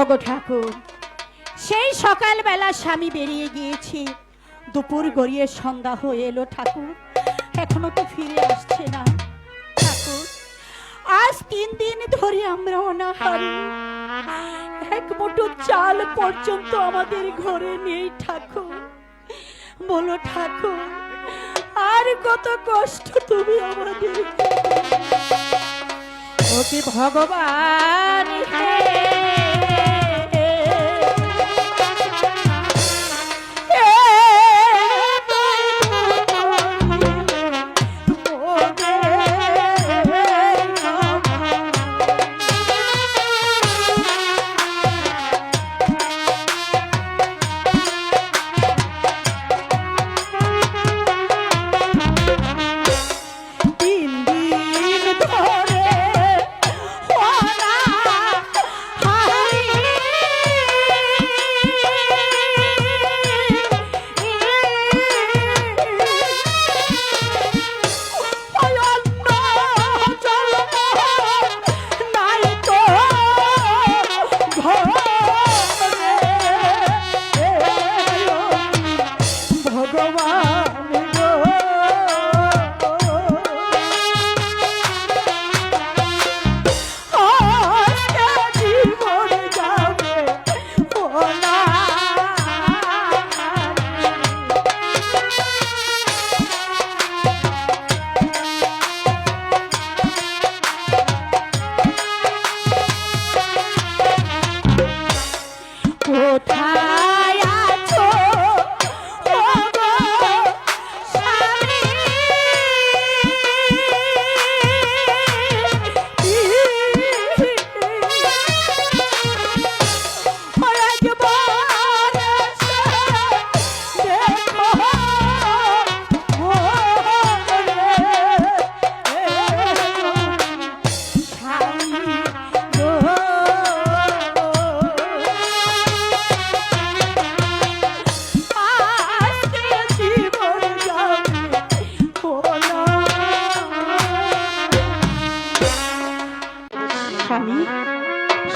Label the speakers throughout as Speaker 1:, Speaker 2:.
Speaker 1: ওগো ঠাকুর, সেই সকালবেলা স্বামী বেরিয়ে গিয়েছি, দুপুর গড়িয়ে সন্ধ্যা হয়ে এলো ঠাকুর, এখনো তো ফিরে আসছে না। ঠাকুর, আজ 3 দিন ধরে আমরা অনাহারী, এক মুঠো চাল পর্যন্ত আমাদের ঘরে নেই ঠাকুর। বলো ঠাকুর, আর কত কষ্ট তুমি আমাদের। ওকে ভগবান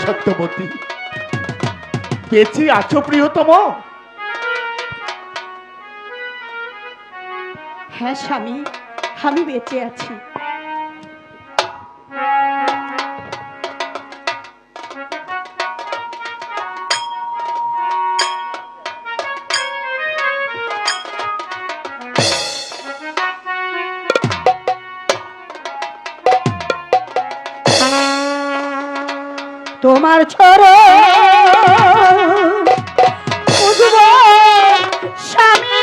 Speaker 2: সত্যবতী, বেঁচে আছো প্রিয়তম?
Speaker 1: হ্যাঁ স্বামী, আমি বেঁচে আছি। তোমার ছড়ো স্বামী,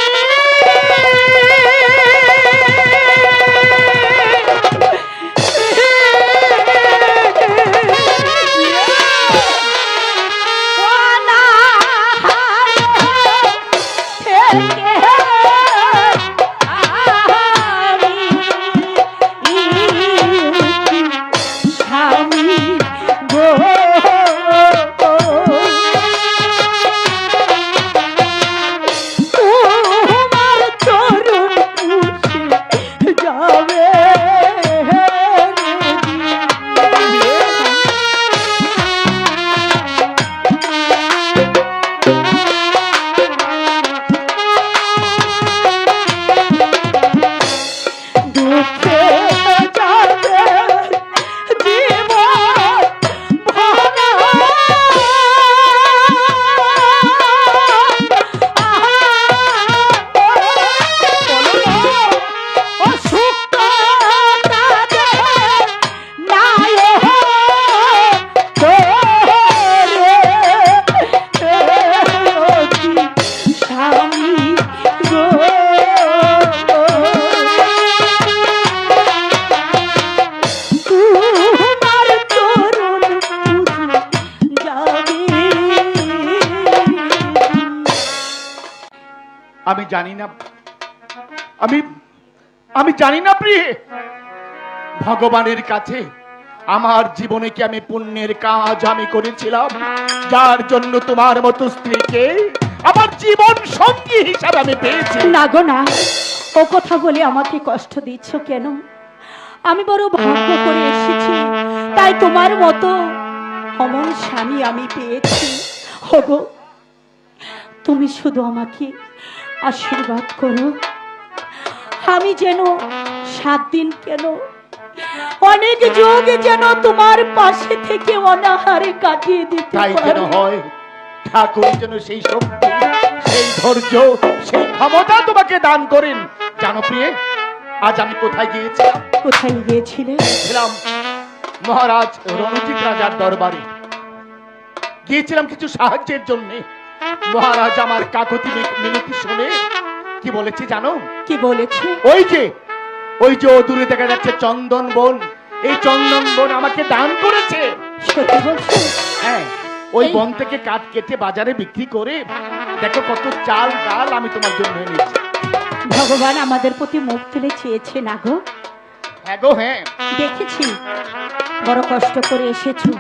Speaker 2: আমি জানি না, আমি জানি না প্রিয়ে, ভগবানের কাছে আমার জীবনে কি আমি পুণ্যের কাজ আমি করেছিলাম, যার জন্য তোমার মতো স্ত্রীকে আমার জীবন সঙ্গী হিসাবে আমি পেয়েছি।
Speaker 1: না গো না, ও কথা বলে আমাকে কষ্ট দিচ্ছ কেন? আমি বড় ভাগ্য করে এসেছি, তাই তোমার মতো অমন স্বামী আমি পেয়েছি। ওগো, তুমি শুধু আমাকে আশীর্বাদ করো, আমি যেন 7 দিন কেন অনেক যুগ যেন তোমার পাশে থেকে অনাহারে কাটিয়ে দিতে
Speaker 2: তাই যেন
Speaker 1: পারি।
Speaker 2: হয়। ঠাকুর যেন সেই শক্তি, সেই ধৈর্য, সেই ক্ষমতা তোমাকে দান করেন। জানো প্রিয়ে, আজ আমি কোথায় গিয়েছিলাম?
Speaker 1: কোথায় গিয়েছিলে?
Speaker 2: ছিলাম মহারাজ রণজিৎ রাজার দরবারে। গিয়েছিলাম কিছু সাহায্যের জন্য। মহারাজ আমার কাকুতি মিনতি শুনে কি বলেছে জানো?
Speaker 1: কি বলেছে?
Speaker 2: ওই যে দূরে দেখা যাচ্ছে চন্দন বন, এই চন্দন বন আমাকে দান করেছে।
Speaker 1: সত্যি বলছো?
Speaker 2: হ্যাঁ, ওই
Speaker 1: এই-
Speaker 2: বন থেকে কাঠ কেটে বাজারে বিক্রি করে দেখো কত চাল ডাল আমি তোমার জন্য এনেছি।
Speaker 1: ভগবান আমাদের প্রতি মুখ তুলে চেয়েছে না গো?
Speaker 2: হ্যাঁ গো, হ্যাঁ।
Speaker 1: দেখেছি বড় কষ্ট করে এসেছো,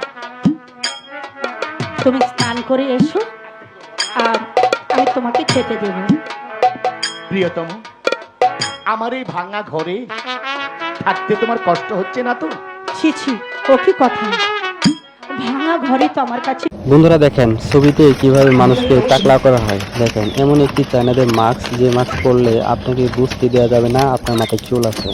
Speaker 1: তুমি স্নান করে এসো, আর আমি তোমাকে খেতে দেব।
Speaker 2: প্রিয়তম, আমার এই ভাঙা ঘরে থাকতে তোমার কষ্ট হচ্ছে না তো?
Speaker 1: ছি ছি, ও কি কথা! ভাঙা ঘরে তো আমার কাছে।
Speaker 3: বন্ধুরা দেখেন ছবিতে কিভাবে মানুষকে টাকলা করা হয়। দেখেন এমন একটি চায়নাদের মাস্ক, যে মাস্ক পরলে আপনাকে বুঝতে দেওয়া যাবে না আপনার মাথায় চুল আছে।